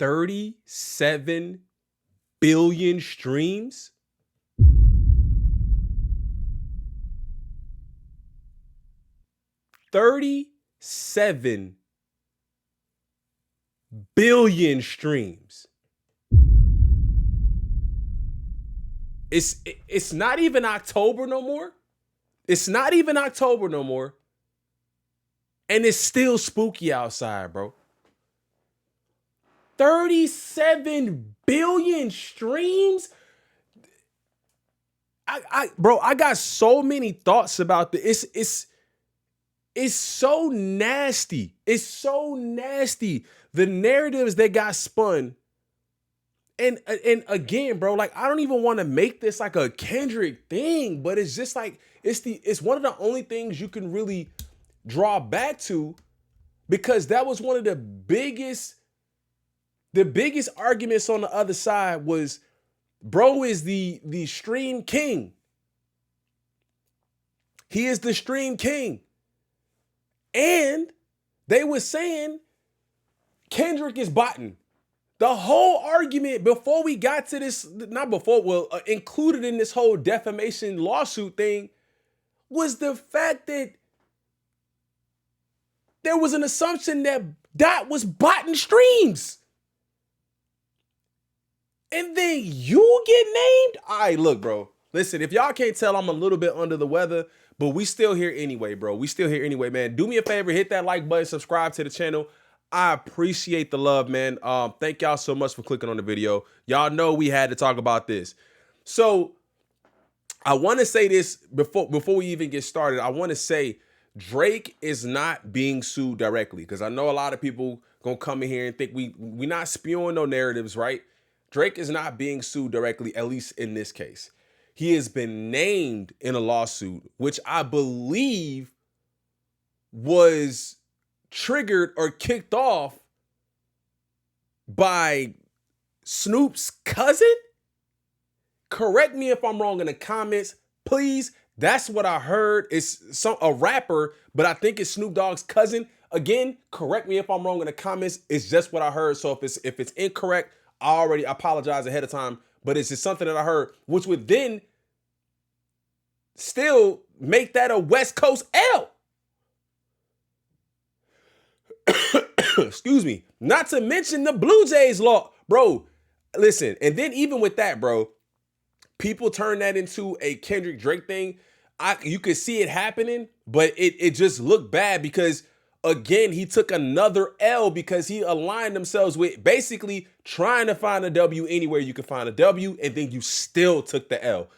37 billion streams? $37 billion streams. It's not even October no more. It's not even October no more. And it's still spooky outside, bro. 37 billion streams? Bro, I got so many thoughts about this. It's so nasty. It's so nasty. The narratives that got spun. And again, bro, like, I don't even want to make this like a Kendrick thing, but it's just like, it's one of the only things you can really draw back to, because that was one of the biggest arguments on the other side was, bro is the stream king. He is the stream king. And they were saying Kendrick is botting. The whole argument before we got to this, included in this whole defamation lawsuit thing, was the fact that there was an assumption that Dot was botting streams. And then you get named? All right, look, bro. Listen, if y'all can't tell, I'm a little bit under the weather, but we still here anyway, bro. We still here anyway, man. Do me a favor, hit that like button, subscribe to the channel. I appreciate the love, man. Thank y'all so much for clicking on the video. Y'all know we had to talk about this. So I want to say this before we even get started. I want to say Drake is not being sued directly, because I know a lot of people gonna come in here and think we not spewing no narratives, right? Drake is not being sued directly, at least in this case. He has been named in a lawsuit, which I believe was triggered or kicked off by Snoop's cousin. Correct me if I'm wrong in the comments, please. That's what I heard. It's a rapper, but I think it's Snoop Dogg's cousin. Again, correct me if I'm wrong in the comments. It's just what I heard. So if it's incorrect, I already apologize ahead of time. But it's just something that I heard, which would then still make that a West Coast L. Excuse me. Not to mention the Blue Jays law, bro. Listen, and then even with that, bro, people turn that into a Kendrick Drake thing. You could see it happening, but it just looked bad because, again, he took another L because he aligned themselves with basically trying to find a W anywhere you can find a W, and then you still took the L.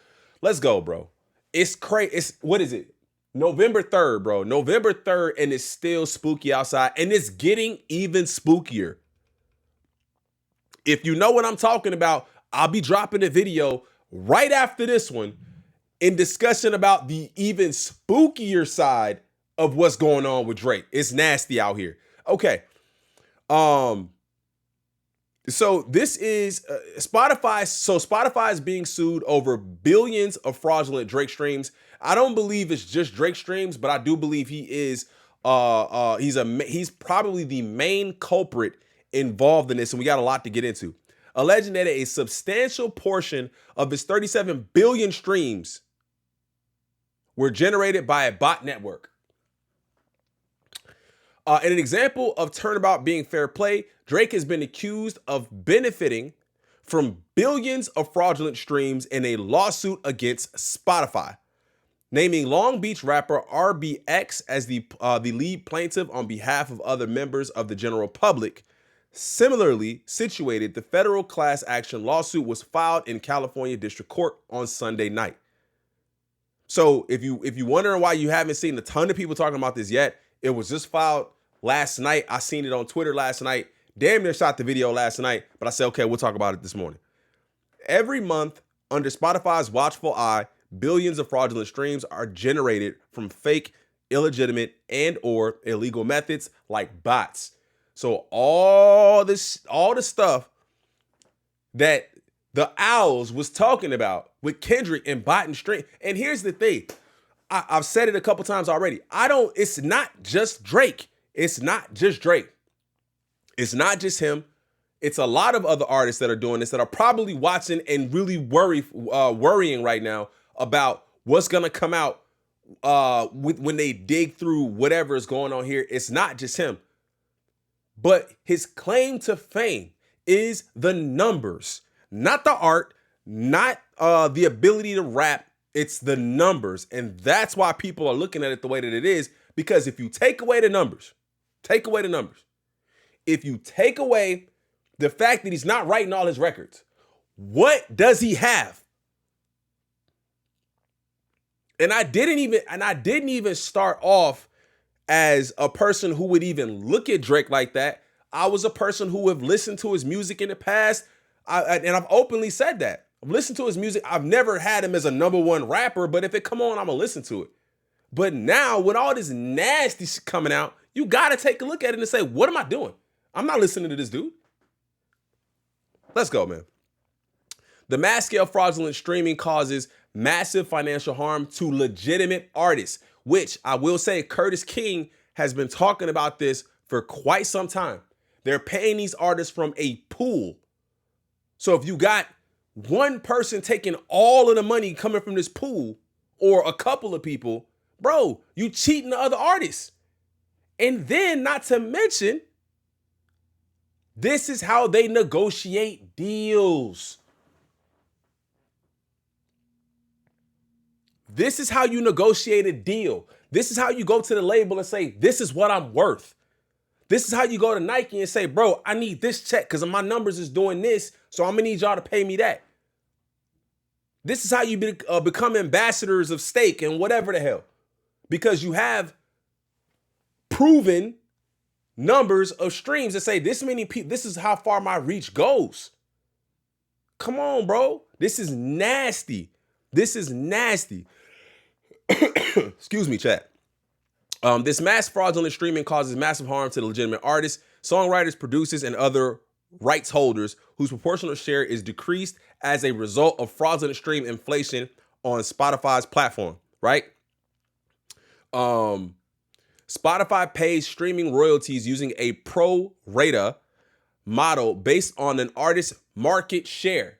Let's go, bro. It's crazy. What is it? November 3rd, bro. November 3rd, and it's still spooky outside, and it's getting even spookier. If you know what I'm talking about, I'll be dropping a video right after this one in discussion about the even spookier side of what's going on with Drake. It's nasty out here. Okay. So this is Spotify. So Spotify is being sued over billions of fraudulent Drake streams. I don't believe it's just Drake streams, but I do believe he is. He's probably the main culprit involved in this, and we got a lot to get into. Alleging that a substantial portion of his 37 billion streams were generated by a bot network. In an example of turnabout being fair play, Drake has been accused of benefiting from billions of fraudulent streams in a lawsuit against Spotify, naming Long Beach rapper RBX as the lead plaintiff on behalf of other members of the general public. Similarly situated, the federal class action lawsuit was filed in California District Court on Sunday night. So if you wondering why you haven't seen a ton of people talking about this yet, it was just filed last night. I seen it on Twitter last night. Damn near shot the video last night, but I said, okay, we'll talk about it this morning. Every month, under Spotify's watchful eye, billions of fraudulent streams are generated from fake, illegitimate, and or illegal methods like bots. So all the stuff that the Owls was talking about with Kendrick and bot and stream. And here's the thing. I've said it a couple times already. It's not just Drake. It's not just Drake. It's not just him. it's a lot of other artists that are doing this that are probably watching and really worrying right now about what's gonna come out when they dig through whatever is going on here. It's not just him, but his claim to fame is the numbers, not the art, not the ability to rap. It's the numbers, and that's why people are looking at it the way that it is. Because if you take away the numbers, if you take away the fact that he's not writing all his records, what does he have? And I didn't even start off as a person who would even look at Drake like that. I was a person who have listened to his music in the past, and I've openly said that. I've listened to his music. I've never had him as a #1 rapper, but if it come on, I'm gonna listen to it. But now, with all this nasty shit coming out, you gotta take a look at it and say, what am I doing? I'm not listening to this dude. Let's go, man. The mass scale fraudulent streaming causes massive financial harm to legitimate artists, which I will say Curtis King has been talking about this for quite some time. They're paying these artists from a pool. So if you got one person taking all of the money coming from this pool, or a couple of people, bro, you cheating the other artists. And then, not to mention, this is how they negotiate deals. This is how you negotiate a deal. This is how you go to the label and say, this is what I'm worth. This is how you go to Nike and say, bro, I need this check because my numbers is doing this, so I'm going to need y'all to pay me that. This is how you become ambassadors of steak and whatever the hell. Because you have proven numbers of streams that say this many people, this is how far my reach goes. Come on, bro. This is nasty. This is nasty. Excuse me, chat. This mass fraudulent streaming causes massive harm to the legitimate artists, songwriters, producers, and other rights holders whose proportional share is decreased as a result of fraudulent stream inflation on Spotify's platform, right? Spotify pays streaming royalties using a pro rata model based on an artist's market share.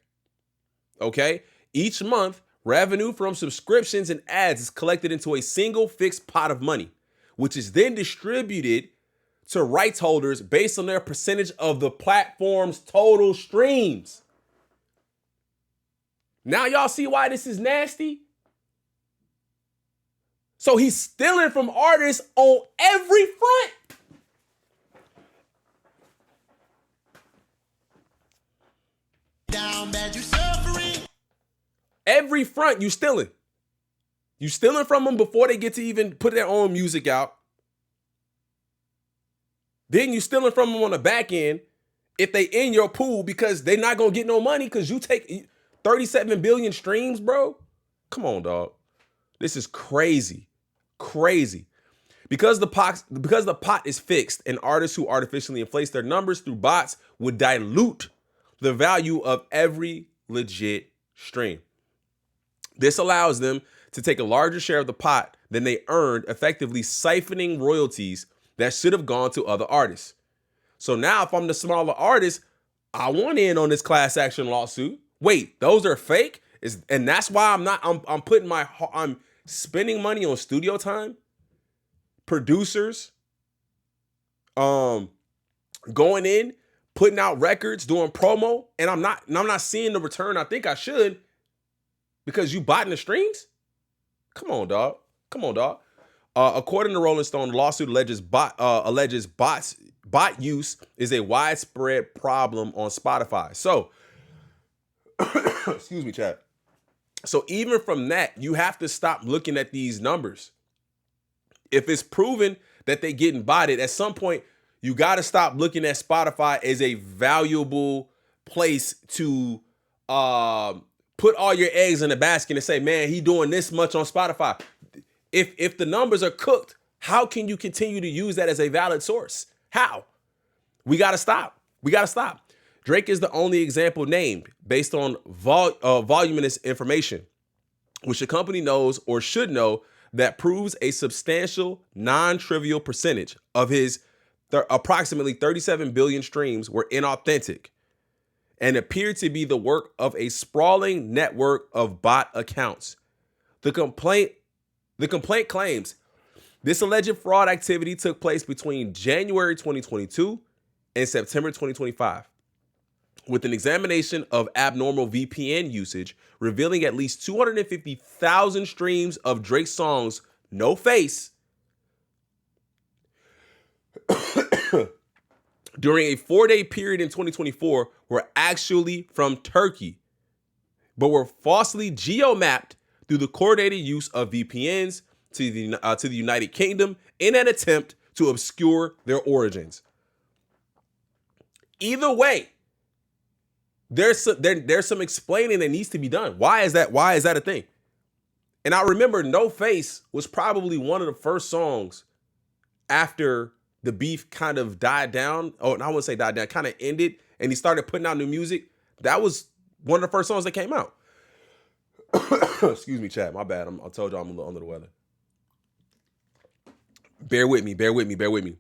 Okay? Each month, revenue from subscriptions and ads is collected into a single fixed pot of money, which is then distributed to rights holders based on their percentage of the platform's total streams. Now y'all see why this is nasty? So he's stealing from artists on every front. Down bad, you suffering. Every front you stealing. You stealing from them before they get to even put their own music out. Then you stealing from them on the back end if they in your pool because they're not going to get no money because you take 37 billion streams, bro. Come on, dog. This is crazy. Crazy. Because the pot is fixed and artists who artificially inflate their numbers through bots would dilute the value of every legit stream. This allows them to take a larger share of the pot than they earned, effectively siphoning royalties that should have gone to other artists. So now if I'm the smaller artist, I want in on this class action lawsuit. Wait, those are fake? And that's why I'm spending money on studio time, producers, going in, putting out records, doing promo, and I'm not seeing the return I think I should because you botting the streams? Come on, dog. According to Rolling Stone, the lawsuit alleges bot use is a widespread problem on Spotify. So, excuse me, chat. So even from that, you have to stop looking at these numbers. If it's proven that they're getting botted, at some point, you got to stop looking at Spotify as a valuable place to put all your eggs in a basket and say, man, he doing this much on Spotify. If the numbers are cooked, how can you continue to use that as a valid source? How? We got to stop. Drake is the only example named based on voluminous information, which the company knows or should know that proves a substantial, non-trivial percentage of his approximately 37 billion streams were inauthentic, and appeared to be the work of a sprawling network of bot accounts. The complaint claims this alleged fraud activity took place between January 2022 and September 2025, with an examination of abnormal VPN usage revealing at least 250,000 streams of Drake's songs No Face during a 4-day period in 2024 were actually from Turkey, but were falsely geo-mapped through the coordinated use of VPNs to the United Kingdom in an attempt to obscure their origins. Either way, there's some explaining that needs to be done. Why is that a thing? And I remember No Face was probably one of the first songs after the beef kind of died down. Oh, I wouldn't say died down, kind of ended, and he started putting out new music. That was one of the first songs that came out. Excuse me, chat. My bad. I told y'all I'm a little under the weather. Bear with me.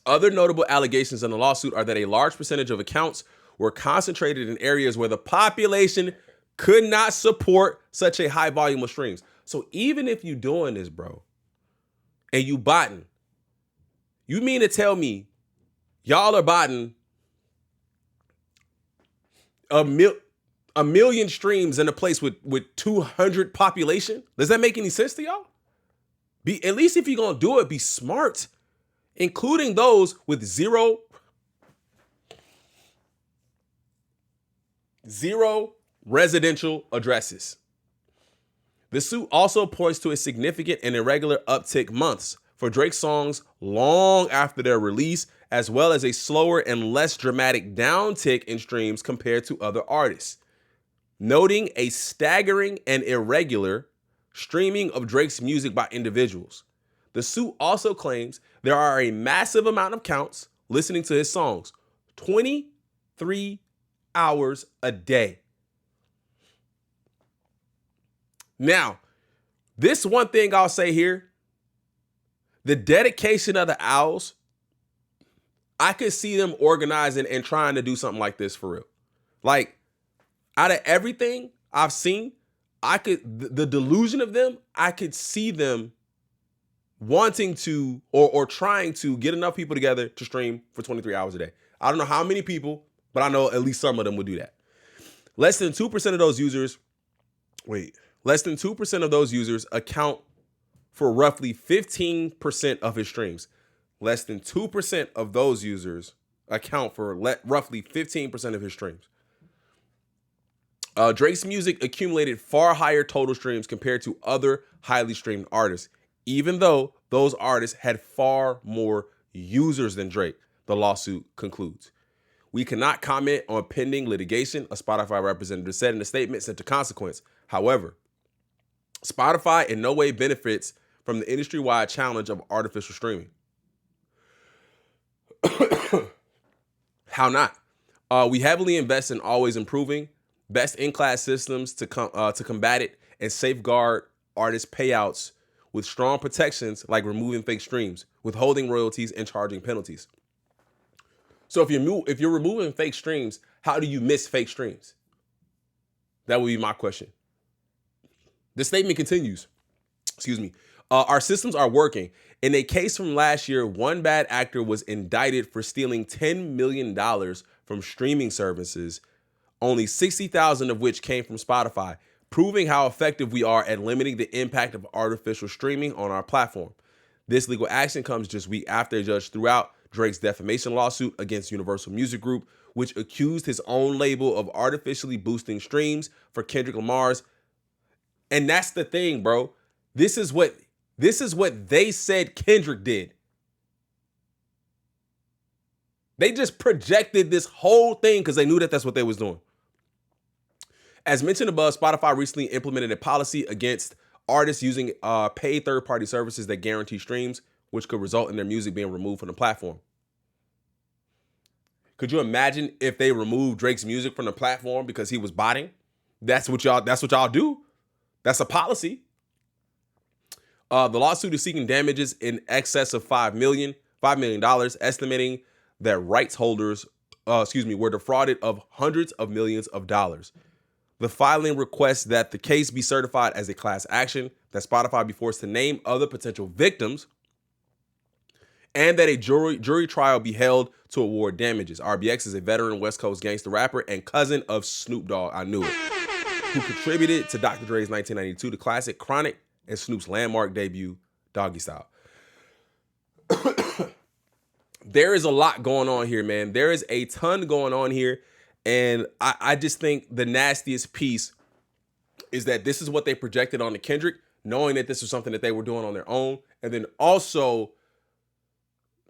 Other notable allegations in the lawsuit are that a large percentage of accounts were concentrated in areas where the population could not support such a high volume of streams. So even if you doing this, bro, and you botting, you mean to tell me y'all are botting a million streams in a place with 200 population? Does that make any sense to y'all? At least if you're gonna do it, be smart, including those with zero residential addresses. The suit also points to a significant and irregular uptick months for Drake's songs long after their release, as well as a slower and less dramatic downtick in streams compared to other artists, noting a staggering and irregular streaming of Drake's music by individuals. The suit also claims there are a massive amount of accounts listening to his songs 23 hours a day. Now, this one thing I'll say here, the dedication of the Owls, I could see them organizing and trying to do something like this for real. Like, out of everything I've seen, the delusion of them, I could see them wanting to or trying to get enough people together to stream for 23 hours a day. I don't know how many people, but I know at least some of them would do that. Less than 2% of those users account for roughly 15% of his streams. Less than 2% of those users account for roughly 15% of his streams. Drake's music accumulated far higher total streams compared to other highly streamed artists, even though those artists had far more users than Drake, the lawsuit concludes. We cannot comment on pending litigation, a Spotify representative said in a statement sent to Consequence. However, Spotify in no way benefits from the industry-wide challenge of artificial streaming. How not? We heavily invest in always improving best-in-class systems to combat it and safeguard artists' payouts with strong protections like removing fake streams, withholding royalties, and charging penalties. So if you're removing fake streams, how do you miss fake streams? That would be my question. The statement continues. Our systems are working. In a case from last year, one bad actor was indicted for stealing $10 million from streaming services, only 60,000 of which came from Spotify, proving how effective we are at limiting the impact of artificial streaming on our platform. This legal action comes just weeks after a judge threw out Drake's defamation lawsuit against Universal Music Group, which accused his own label of artificially boosting streams for Kendrick Lamar's. And that's the thing, bro. This is what they said Kendrick did. They just projected this whole thing because they knew that that's what they was doing. As mentioned above, Spotify recently implemented a policy against artists using paid third-party services that guarantee streams, which could result in their music being removed from the platform. Could you imagine if they removed Drake's music from the platform because he was botting? That's what y'all do. That's a policy. The lawsuit is seeking damages in excess of $5 million, estimating that rights holders were defrauded of hundreds of millions of dollars. The filing requests that the case be certified as a class action, that Spotify be forced to name other potential victims, and that a jury trial be held to award damages. RBX is a veteran West Coast gangster rapper and cousin of Snoop Dogg, I knew it, who contributed to Dr. Dre's 1992 The Classic Chronic and Snoop's landmark debut, Doggy Style. There is a lot going on here, man. There is a ton going on here. And I just think the nastiest piece is that this is what they projected onto Kendrick, knowing that this was something that they were doing on their own. And then also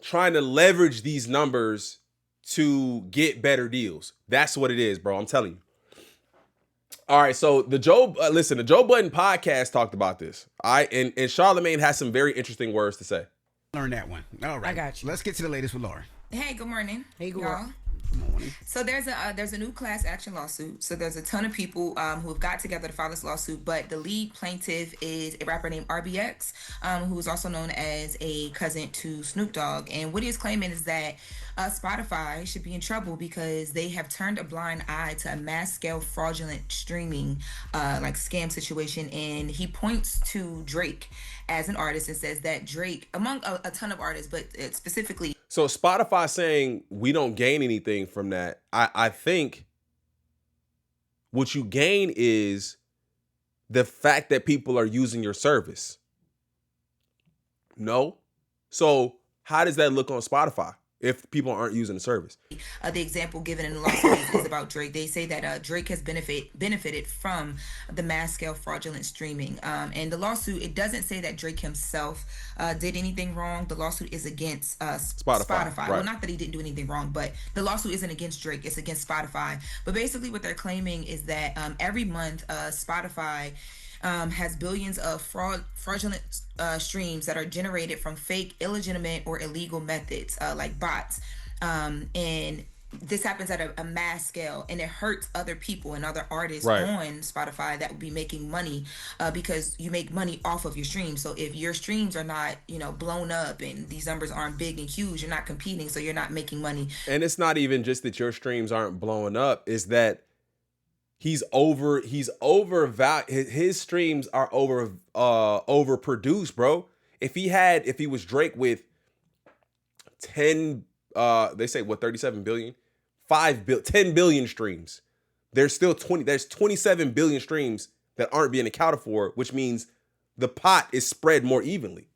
trying to leverage these numbers to get better deals. That's what it is, bro. I'm telling you. All right, so the Joe Budden podcast talked about this. And Charlamagne has some very interesting words to say. Learn that one. All right, I got you. Let's get to the latest with Laura. Hey, good morning. Hey, good morning. Good morning. So there's a new class action lawsuit. So there's a ton of people who have got together to file this lawsuit, but the lead plaintiff is a rapper named RBX, who is also known as a cousin to Snoop Dogg. And what he is claiming is that Spotify should be in trouble because they have turned a blind eye to a mass-scale fraudulent streaming like scam situation. And he points to Drake as an artist and says that Drake, among a ton of artists, but specifically. So Spotify saying we don't gain anything from that. I think what you gain is the fact that people are using your service. No? So how does that look on Spotify if people aren't using the service? The example given in the lawsuit is about Drake. They say that Drake has benefited from the mass-scale fraudulent streaming. And the lawsuit, it doesn't say that Drake himself did anything wrong. The lawsuit is against Spotify. Right. Well, not that he didn't do anything wrong, but the lawsuit isn't against Drake. It's against Spotify. But basically what they're claiming is that every month Spotify has billions of fraudulent streams that are generated from fake, illegitimate, or illegal methods like bots. And this happens at a mass scale, and it hurts other people and other artists on Spotify that would be making money because you make money off of your streams. So if your streams are not, blown up and these numbers aren't big and huge, you're not competing, so you're not making money. And it's not even just that your streams aren't blowing up, is that he's overvalued. His streams are overproduced, bro. If he was Drake with 10, they say what, 37 billion, 10 billion streams. There's 27 billion streams that aren't being accounted for, which means the pot is spread more evenly.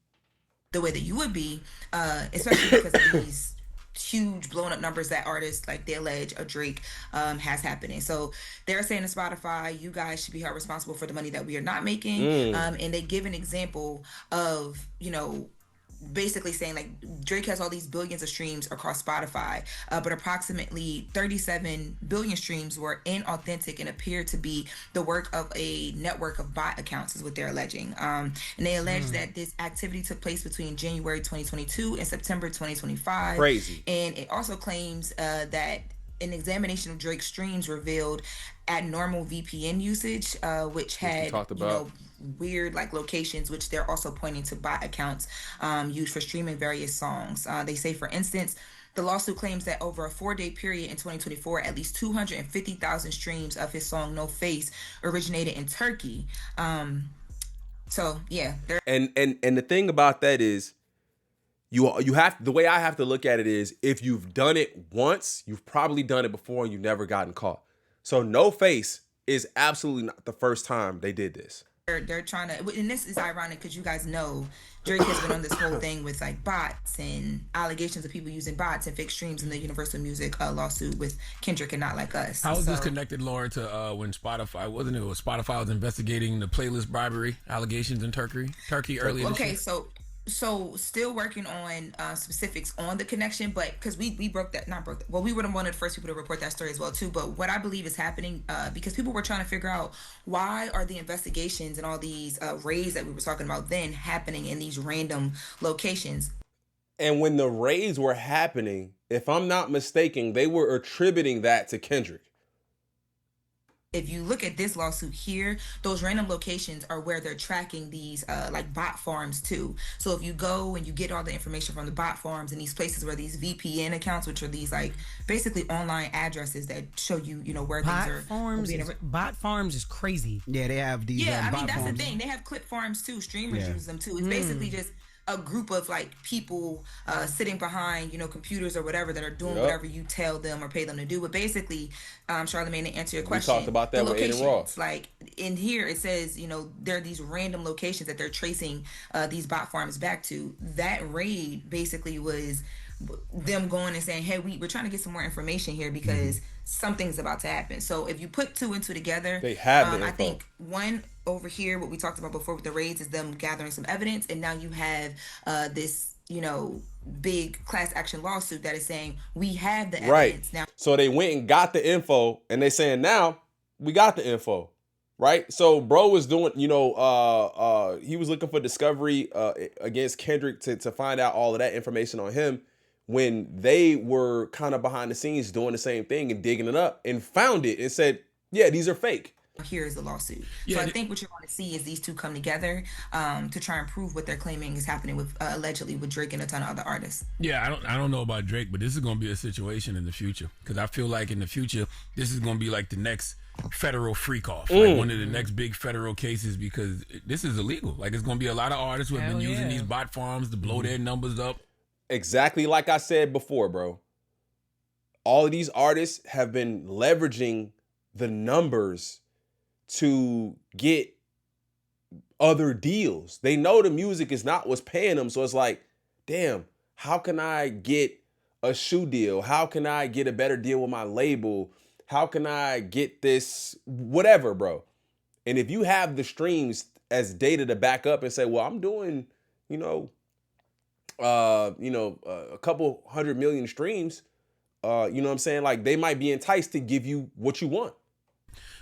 The way that you would be, especially because of these huge blown up numbers that artists like they allege Drake has happening. So they're saying to Spotify, you guys should be held responsible for the money that we are not making. And they give an example of, basically saying like Drake has all these billions of streams across Spotify, but approximately 37 billion streams were inauthentic and appear to be the work of a network of bot accounts is what they're alleging. And they allege that this activity took place between January 2022 and September 2025. Crazy. And it also claims that an examination of Drake's streams revealed abnormal VPN usage, which had weird locations, which they're also pointing to bot accounts used for streaming various songs. They say, for instance, the lawsuit claims that over a 4-day period in 2024, at least 250,000 streams of his song "No Face" originated in Turkey. So yeah, and the thing about that is, you have, the way I have to look at it is, if you've done it once, you've probably done it before and you've never gotten caught. So No Face is absolutely not the first time they did this. They're trying to, and this is ironic because you guys know Drake has been on this whole thing with bots and allegations of people using bots and fake streams in the Universal Music lawsuit with Kendrick and Not Like Us. How is this connected, Laura, to when Spotify, wasn't it? Spotify was investigating the playlist bribery allegations in Turkey earlier this year? So still working on specifics on the connection, but because we we were one of the first people to report that story as well too. But what I believe is happening, because people were trying to figure out why are the investigations and all these raids that we were talking about then happening in these random locations. And when the raids were happening, if I'm not mistaken, they were attributing that to Kendrick. if you look at this lawsuit here, those random locations are where they're tracking these like bot farms too. So if you go and you get all the information from the bot farms and these places where these VPN accounts, which are these like basically online addresses that show you, where things are. Bot farms is crazy. Yeah, they have these. Yeah, I mean bot that's farms. the thing. They have clip farms too. Streamers Yeah. use them too. It's basically just a group of like people sitting behind computers or whatever that are doing whatever you tell them or pay them to do. But basically, Charlamagne, to answer your question, we talked about that with Aiden Ross. Like in here it says there are these random locations that they're tracing these bot farms back to. That raid basically was them going and saying, hey, we're trying to get some more information here because something's about to happen. So if you put two and two together, they have the info. I think one over here, what we talked about before with the raids, is them gathering some evidence, and now you have this big class action lawsuit that is saying we have the evidence now. So they went and got the info, and they saying now we got the info, right? So bro was doing, he was looking for discovery against Kendrick to find out all of that information on him, when they were kind of behind the scenes doing the same thing and digging it up and found it and said, yeah, these are fake. Here is the lawsuit. Yeah, so I think what you're going to see is these two come together to try and prove what they're claiming is happening with allegedly with Drake and a ton of other artists. Yeah, I don't know about Drake, but this is going to be a situation in the future, because I feel like in the future this is going to be like the next federal freak off, like one of the next big federal cases, because this is illegal. Like it's going to be a lot of artists who have been using these bot farms to blow their numbers up. Exactly like I said before, bro. All of these artists have been leveraging the numbers to get other deals. They know the music is not what's paying them. So it's like, damn, how can I get a shoe deal? How can I get a better deal with my label? How can I get this, whatever, bro? And if you have the streams as data to back up and say, well, I'm doing, a couple 100 million streams, you know what I'm saying? Like they might be enticed to give you what you want.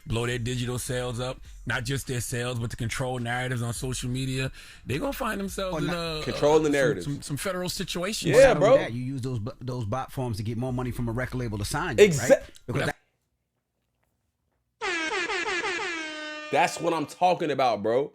Blow their digital sales up, not just their sales, but to control narratives on social media. They're going to find themselves in control the narrative. Some federal situations. Yeah, bro. You use those bot forms to get more money from a record label to sign you, right? Because that's what I'm talking about, bro.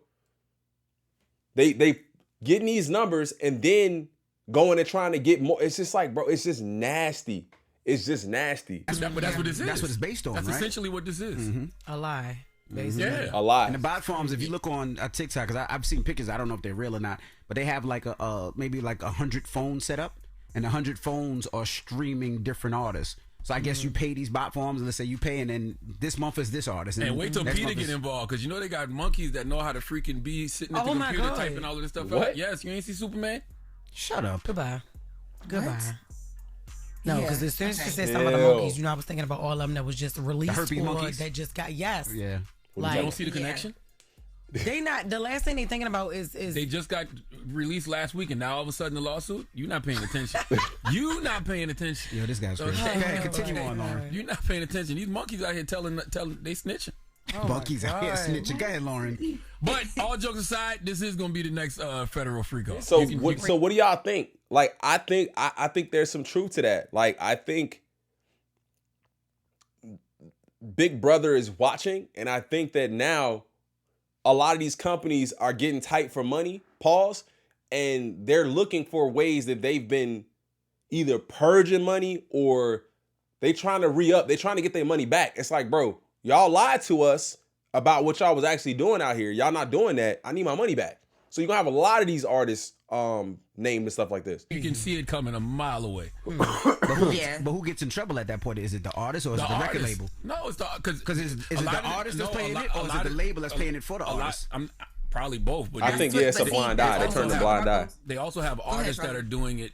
They getting these numbers and then going and trying to get more. It's just like, bro, it's just nasty. It's just nasty. But that's what this is. That's what it's based on, That's right? essentially what this is. A lie, basically. Yeah. A lie. And the bot farms, if you look on TikTok, because I've seen pictures, I don't know if they're real or not, but they have like maybe like 100 phones set up, and 100 phones are streaming different artists. So I guess you pay these bot farms, and let's say you pay, and then this month is this artist. And wait till next Peter month get involved, because they got monkeys that know how to freaking be sitting at the Oh my computer God. typing all of this stuff What? out. Yes, you ain't see Superman? Shut up. Goodbye. Goodbye. What? No, Yeah, because as soon as she okay. said something about the monkeys, I was thinking about all of them that was just released herpes or monkeys? that just got Yeah. You Like don't see the connection? they not the last thing they thinking about is They just got released last week, and now all of a sudden the lawsuit? You're not paying attention. You not paying attention. Yo, this guy's crazy. Okay. Go ahead, continue on, Lauren. You're not paying attention. These monkeys out here telling they snitching. Monkeys out here snitching. Go ahead, Lauren. But all jokes aside, this is going to be the next federal freak off. So what do y'all think? Like, I think there's some truth to that. Like, I think Big Brother is watching, and I think that now a lot of these companies are getting tight for money, and they're looking for ways that they've been either purging money or they trying to re-up. They trying to get their money back. It's like, bro, y'all lied to us about what y'all was actually doing out here. Y'all not doing that. I need my money back. So you're going to have a lot of these artists named and stuff like this. You can see it coming a mile away. But who gets in trouble at that point? Is it the artist or is it the record artist. label? No, it's the Because is it the artist that's paying it, or is it the label that's paying it for the artist? Probably both. But I think, it's a blind eye. They turn a blind eye. they also have artists that Charlie. are doing it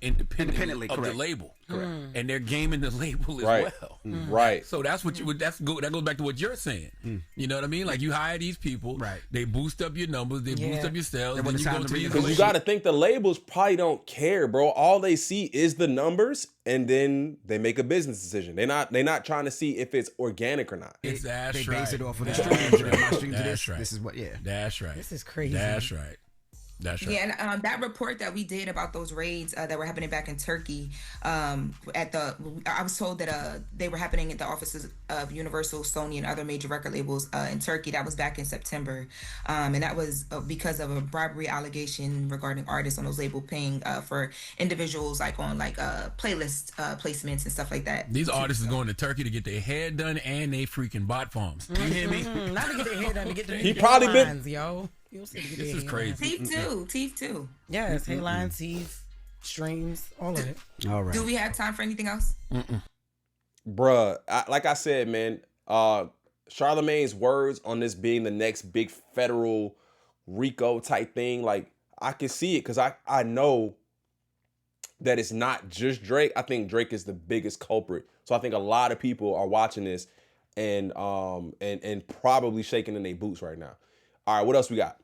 independently of correct. the label. Correct. And they're gaming the label as Right. well. Right. So that's what that goes back to what you're saying. You know what I mean? Like you hire these people, Right. They boost up your numbers, they boost up your sales, They then want you to go sign to the these Because you got to think the labels probably don't care, bro. All they see is the numbers, and then they make a business decision. They're not trying to see if it's organic or not. They That's base right. it off of the That's streams. right. My streams of That's this. right. This is what. Yeah. That's right. This is crazy. That's right. That's right. Yeah, and that report that we did about those raids that were happening back in Turkey, I was told that they were happening at the offices of Universal, Sony, and other major record labels in Turkey. That was back in September, and that was because of a bribery allegation regarding artists on those labels paying for individuals like on playlist placements and stuff like that. These artists is going to Turkey to get their hair done and they freaking bot farms. You hear me? Not to get their hair done, to get their He probably been- lines, yo. This is crazy. Teeth too. Yes, hairline, teeth, streams, all of it. All right. Do we have time for anything else? Bruh, like I said, man, Charlemagne's words on this being the next big federal RICO type thing, like, I can see it because I know that it's not just Drake. I think Drake is the biggest culprit. So I think a lot of people are watching this and probably shaking in their boots right now. All right, what else we got?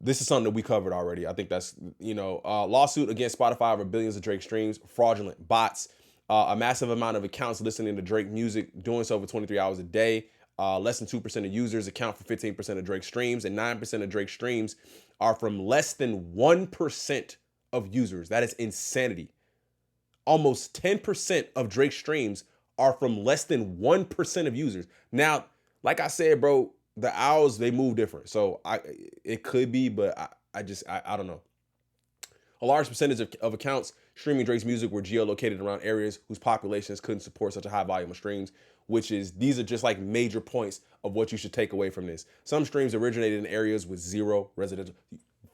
This is something that we covered already. I think that's, lawsuit against Spotify over billions of Drake streams, fraudulent bots, a massive amount of accounts listening to Drake music, doing so for 23 hours a day. Less than 2% of users account for 15% of Drake streams, and 9% of Drake streams are from less than 1% of users. That is insanity. Almost 10% of Drake streams are from less than 1% of users. Now, like I said, bro, the owls, they move different. So it could be, but I don't know. A large percentage of accounts streaming Drake's music were geolocated around areas whose populations couldn't support such a high volume of streams, these are just like major points of what you should take away from this. Some streams originated in areas with zero residential,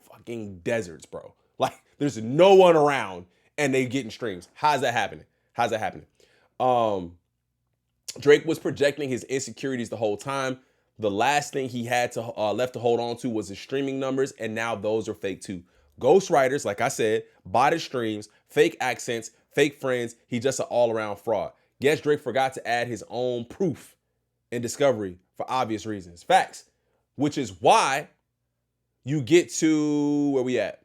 fucking deserts, bro. Like, there's no one around and they getting streams. How's that happening? Drake was projecting his insecurities the whole time. The last thing he had to left to hold on to was his streaming numbers, and now those are fake too. Ghostwriters, like I said, botted streams, fake accents, fake friends. He's just an all-around fraud. Guess Drake forgot to add his own proof and discovery for obvious reasons. Facts. Which is why you get to where we at.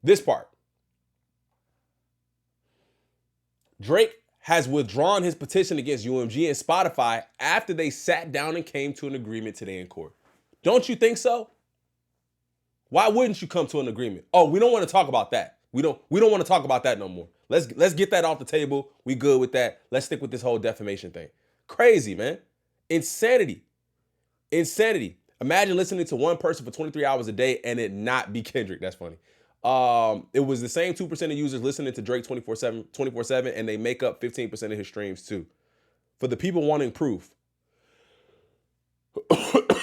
This part. Drake has withdrawn his petition against UMG and Spotify after they sat down and came to an agreement today in court. Don't you think so? Why wouldn't you come to an agreement? Oh, we don't want to talk about that. We don't want to talk about that no more. Let's get that off the table. We good with that. Let's stick with this whole defamation thing. Crazy, man. Insanity. Imagine listening to one person for 23 hours a day and it not be Kendrick. That's funny. It was the same 2% of users listening to Drake 24/7, and they make up 15% of his streams too. For the people wanting proof,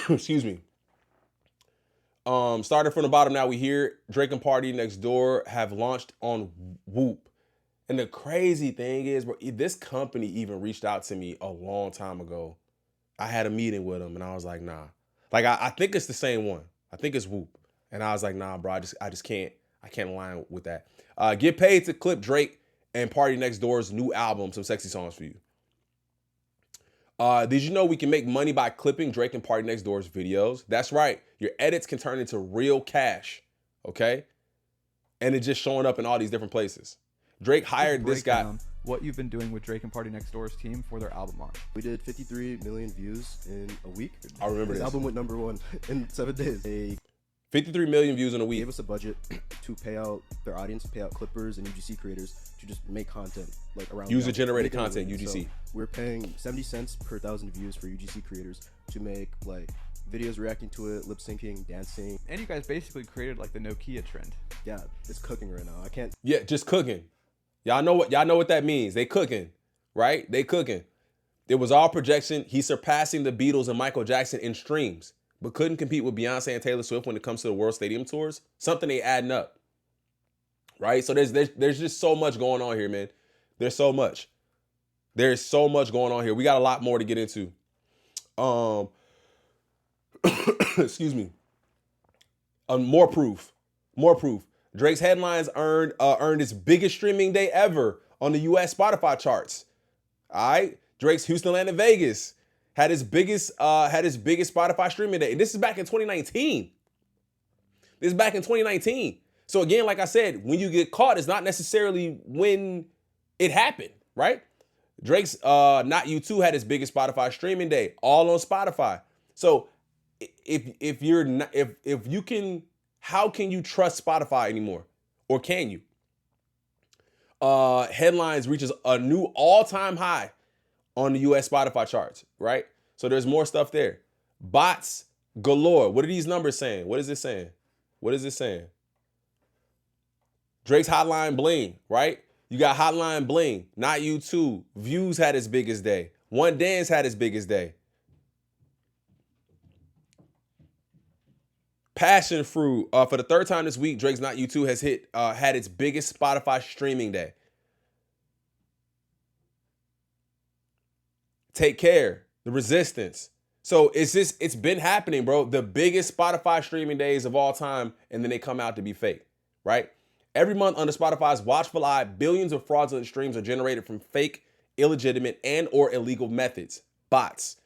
excuse me. Starting from the bottom, now we hear Drake and Party Next Door have launched on Whoop. And the crazy thing is, bro, this company even reached out to me a long time ago. I had a meeting with them and I was like, nah. Like, I think it's the same one. I think it's Whoop. And I was like, nah, bro, I just can't align with that. Get paid to clip Drake and Party Next Door's new album, Some Sexy Songs for You. Did you know we can make money by clipping Drake and Party Next Door's videos? That's right. Your edits can turn into real cash, okay? And it's just showing up in all these different places. Drake hired this guy. What you've been doing with Drake and Party Next Door's team for their album launch. We did 53 million views in a week. I remember this. this. Album went #1 in 7 days. They 53 million views in a week. gave us a budget to pay out their audience, pay out clippers and UGC creators to just make content like around user-generated make it content, moving. UGC. So we're paying 70 cents per 1,000 views for UGC creators to make like videos reacting to it, lip syncing, dancing. And you guys basically created like the Nokia trend. Yeah, it's cooking right now. I can't. Yeah, just cooking. Y'all know what that means. They cooking, right? They cooking. It was all projection. He's surpassing the Beatles and Michael Jackson in streams, but couldn't compete with Beyonce and Taylor Swift when it comes to the World Stadium tours. Something they adding up, right? So there's just so much going on here, man. There's so much going on here. We got a lot more to get into. Excuse me. More proof. Drake's headlines earned its biggest streaming day ever on the U.S. Spotify charts. All right, Drake's Houston, Atlanta, Vegas had his biggest Spotify streaming day. And this is back in 2019. So again, like I said, when you get caught, it's not necessarily when it happened, right? Drake's Not You 2 had his biggest Spotify streaming day, all on Spotify. So if you're not, if you can, how can you trust Spotify anymore, or can you? Headlines reaches a new all-time high on the U.S. Spotify charts, right? So there's more stuff there. Bots galore. What are these numbers saying? What is it saying? What is it saying? Drake's Hotline Bling, right? You got Hotline Bling, Not You Too. Views had its biggest day. One Dance had its biggest day. Passion Fruit. For the third time this week, Drake's Not You Too has had its biggest Spotify streaming day. Take Care, The Resistance. So it's been happening, bro. The biggest Spotify streaming days of all time, and then they come out to be fake, right? Every month under Spotify's watchful eye, billions of fraudulent streams are generated from fake, illegitimate, and or illegal methods, bots.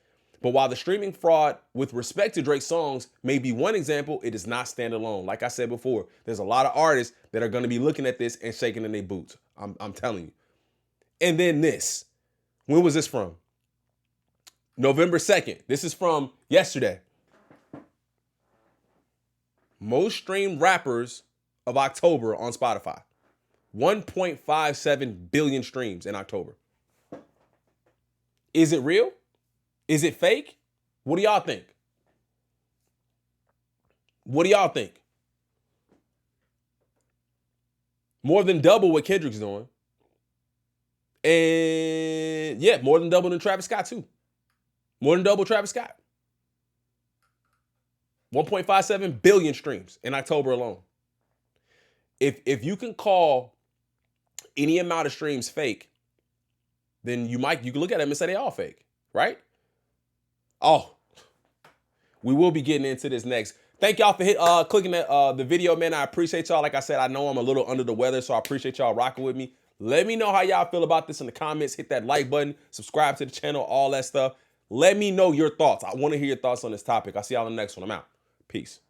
But while the streaming fraud with respect to Drake's songs may be one example, it does not stand alone. Like I said before, there's a lot of artists that are going to be looking at this and shaking in their boots. I'm telling you. And then this. When was this from? November 2nd. This is from yesterday. Most streamed rappers of October on Spotify. 1.57 billion streams in October. Is it real? Is it fake? What do y'all think? What do y'all think? More than double what Kendrick's doing. And yeah, more than double than Travis Scott too. More than double Travis Scott. 1.57 billion streams in October alone. If you can call any amount of streams fake, then you can look at them and say they all fake, right? Oh, we will be getting into this next. Thank y'all for clicking the video, man. I appreciate y'all. Like I said, I know I'm a little under the weather, so I appreciate y'all rocking with me. Let me know how y'all feel about this in the comments. Hit that like button, subscribe to the channel, all that stuff. Let me know your thoughts. I want to hear your thoughts on this topic. I'll see y'all on the next one. I'm out. Peace.